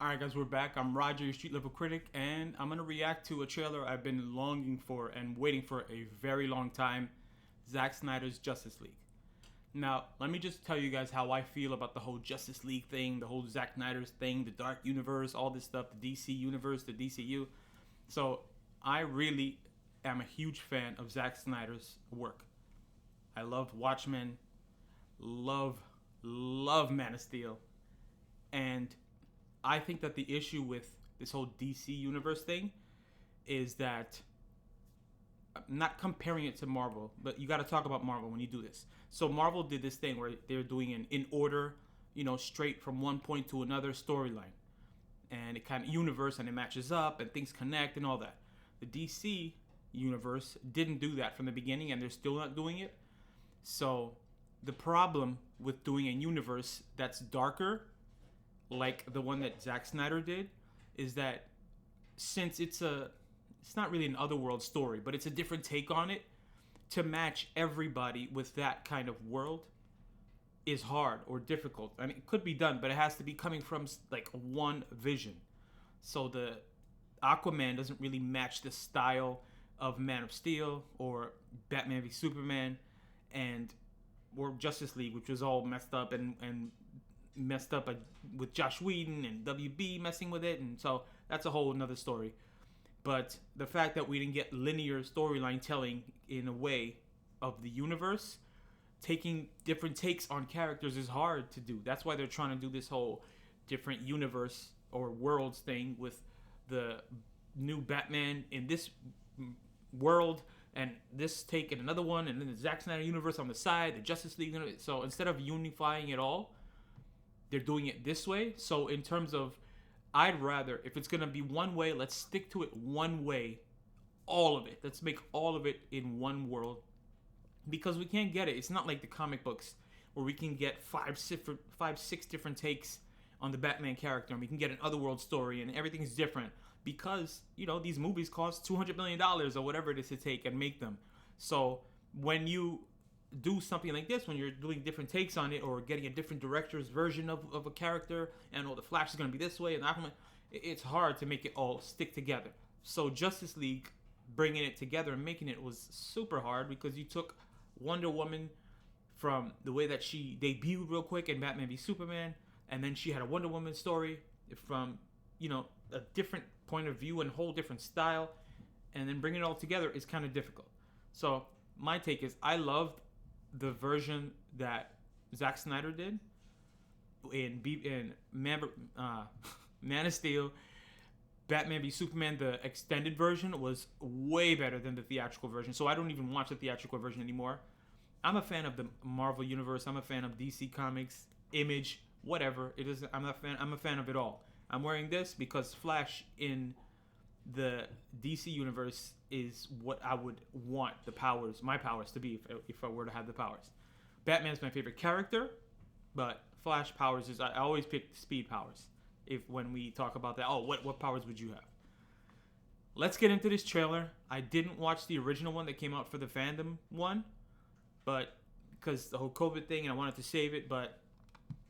Alright guys, we're back. I'm Roger, your Street Level Critic, and I'm going to react to a trailer I've been longing for and waiting for a very long time, Zack Snyder's Justice League. Now, let me just tell you guys how I feel about the whole Justice League thing, the whole Zack Snyder's thing, the Dark Universe, all this stuff, the DC Universe, the DCU. So, I really am a huge fan of Zack Snyder's work. I loved Watchmen, love Man of Steel, and I think that the issue with this whole DC universe thing is that I'm not comparing it to Marvel, but you got to talk about Marvel when you do this. So Marvel did this thing where they're doing an in order, straight from one point to another storyline, and it kind of universe and it matches up and things connect and all that. The DC universe didn't do that from the beginning, and they're still not doing it. So the problem with doing a universe that's darker, like the one that Zack Snyder did, is that since it's not really an otherworld story, but it's a different take on it, to match everybody with that kind of world is hard or difficult. I mean, it could be done, but it has to be coming from like one vision. So the Aquaman doesn't really match the style of Man of Steel or Batman v Superman or Justice League, which was all messed up and messed up with Josh Whedon and WB messing with it, and so that's a whole another story. But the fact that we didn't get linear storyline telling in a way of the universe, taking different takes on characters is hard to do. That's why they're trying to do this whole different universe or worlds thing with the new Batman in this world and this take in another one, and then the Zack Snyder universe on the side, the Justice League. So instead of unifying it all, they're doing it this way. So in terms of, I'd rather, if it's going to be one way, let's stick to it one way, all of it. Let's make all of it in one world, because we can't get it. It's not like the comic books where we can get five, six different takes on the Batman character, and we can get an otherworld story, and everything's different because, these movies cost $200 million or whatever it is to take and make them. So when you do something like this, when you're doing different takes on it or getting a different director's version of a character, and the Flash is going to be this way and Aquaman, it's hard to make it all stick together. So Justice League, bringing it together and making it was super hard, because you took Wonder Woman from the way that she debuted real quick in Batman v Superman, and then she had a Wonder Woman story from a different point of view and a whole different style, and then bringing it all together is kind of difficult. So my take is, I loved the version that Zack Snyder did in Man of Steel, Batman v Superman. The extended version was way better than the theatrical version, so I don't even watch the theatrical version anymore. I'm a fan of the Marvel Universe. I'm a fan of DC Comics, Image, whatever it is. I'm a fan of it all. I'm wearing this because Flash in the DC Universe is what I would want my powers to be if I were to have the powers. Batman's my favorite character, but Flash powers is, I always pick speed powers when we talk about that. Oh, what powers would you have? Let's get into this trailer. I didn't watch the original one that came out for the fandom one, but because the whole COVID thing, and I wanted to save it, but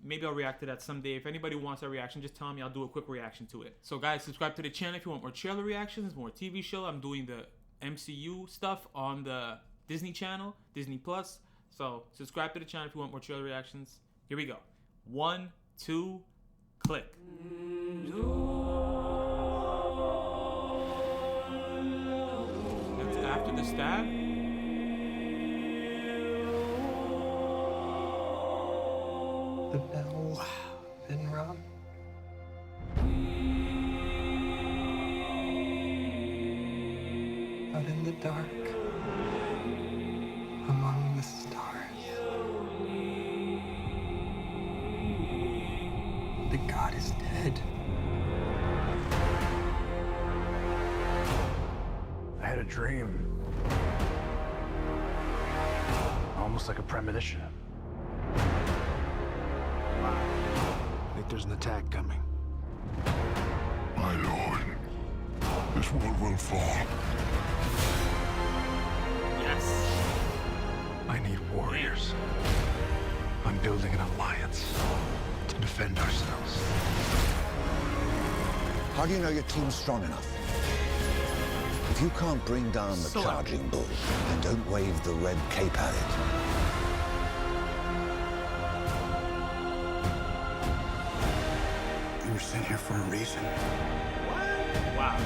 maybe I'll react to that someday. If anybody wants a reaction, just tell me. I'll do a quick reaction to it. So guys, subscribe to the channel if you want more trailer reactions, more TV show. I'm doing the MCU stuff on the Disney channel, Disney Plus. So subscribe to the channel if you want more trailer reactions. Here we go. 1, 2, click. That's after the stab. The bell's been rung. Out in the dark, among the stars, the god is dead. I had a dream. Almost like a premonition. I think there's an attack coming. My lord, this world will fall. Yes. I need warriors. I'm building an alliance to defend ourselves. How do you know your team's strong enough? If you can't bring down the So charging bull, then don't wave the red cape at it. You were sent here for a reason. Wow.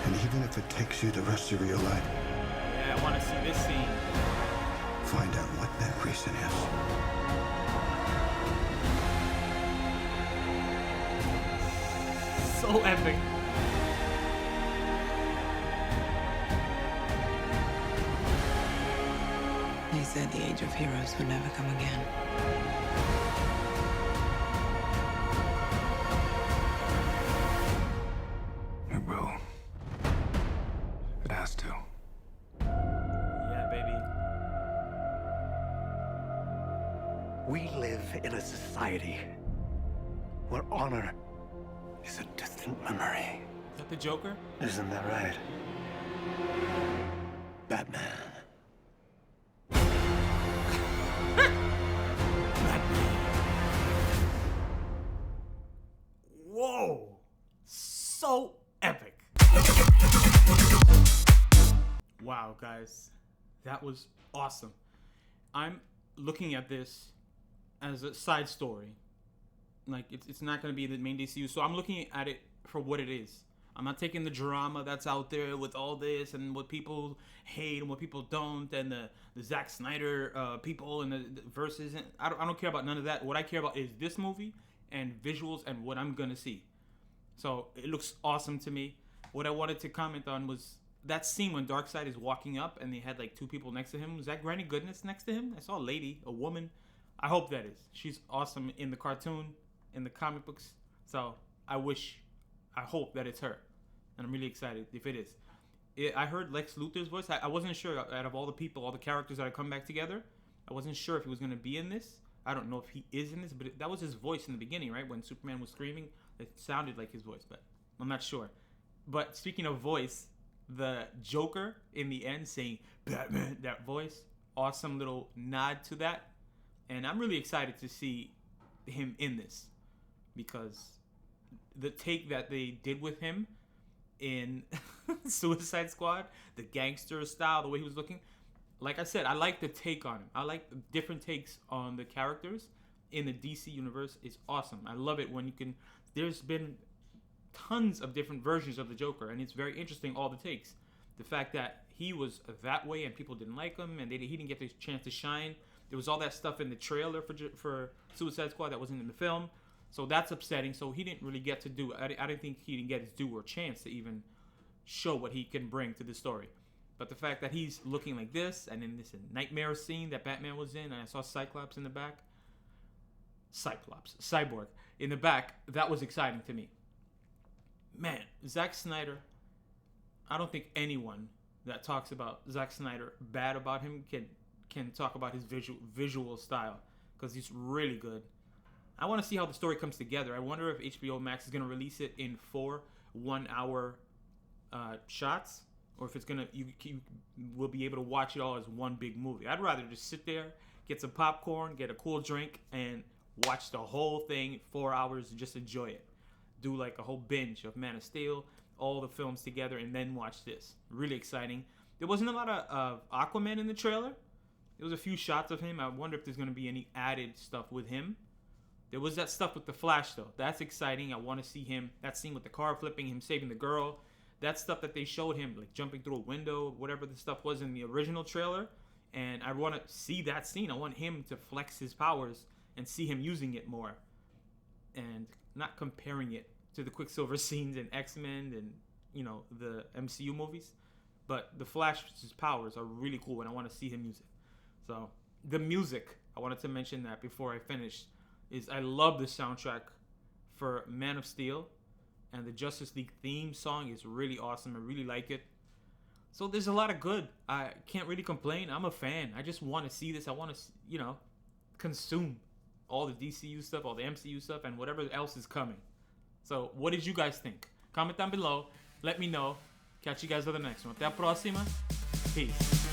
And even if it takes you the rest of your life, Yeah, I want to see this scene. find out what that reason is. So epic. They said the age of heroes would never come again. It will. It has to. Yeah, baby. We live in a society where honor is a distant memory. Is that the Joker? Isn't that right? Batman. Whoa. So epic. Wow, guys. That was awesome. I'm looking at this as a side story. Like, it's not going to be the main DCU. So I'm looking at it for what it is. I'm not taking the drama that's out there with all this and what people hate and what people don't and the Zack Snyder people and the verses. And I don't care about none of that. What I care about is this movie and visuals and what I'm going to see. So it looks awesome to me. What I wanted to comment on was that scene when Darkseid is walking up and they had like two people next to him. Was that Granny Goodness next to him? I saw a lady, a woman. I hope that is. She's awesome in the cartoon, in the comic books. So I hope that it's her. And I'm really excited if it is. I heard Lex Luthor's voice. I wasn't sure out of all the people, all the characters that had come back together. I wasn't sure if he was going to be in this. I don't know if he is in this, but that was his voice in the beginning, right? When Superman was screaming, it sounded like his voice, but I'm not sure. But speaking of voice, the Joker in the end saying Batman, that voice, awesome little nod to that. And I'm really excited to see him in this because the take that they did with him in Suicide Squad, the gangster style, the way he was looking, like I said, I like the take on him. I like different takes on the characters in the DC universe. It's awesome. I love it when you can. There's been tons of different versions of the Joker, and it's very interesting, all the takes. The fact that he was that way and people didn't like him and he didn't get the chance to shine. There was all that stuff in the trailer for Suicide Squad that wasn't in the film. So that's upsetting. So he didn't really get to do it. I didn't think he didn't get his due or chance to even show what he can bring to the story. But the fact that he's looking like this, and in this nightmare scene that Batman was in, and I saw Cyborg in the back, that was exciting to me. Man, Zack Snyder, I don't think anyone that talks about Zack Snyder bad about him can talk about his visual style, because he's really good. I want to see how the story comes together. I wonder if HBOmax is going to release it in 4 1-hour shots, or if it's gonna you will be able to watch it all as one big movie. I'd rather just sit there, get some popcorn, get a cool drink, and watch the whole thing 4 hours and just enjoy it. Do like a whole binge of Man of Steel, all the films together, and then watch this. Really exciting. There wasn't a lot of Aquaman in the trailer. There was a few shots of him. I wonder if there's gonna be any added stuff with him. There was that stuff with the Flash though. That's exciting. I want to see him. That scene with the car flipping, him saving the girl. That stuff that they showed him, like jumping through a window, whatever the stuff was in the original trailer. And I want to see that scene. I want him to flex his powers and see him using it more. And not comparing it to the Quicksilver scenes in X-Men and, you know, the MCU movies. But the Flash's powers are really cool and I want to see him use it. So, the music, I wanted to mention that before I finish, is I love the soundtrack for Man of Steel. And the Justice League theme song is really awesome. I really like it. So there's a lot of good. I can't really complain. I'm a fan. I just want to see this. I want to, you know, consume all the DCU stuff, all the MCU stuff, and whatever else is coming. So what did you guys think? Comment down below. Let me know. Catch you guys on the next one. Até a próxima. Peace.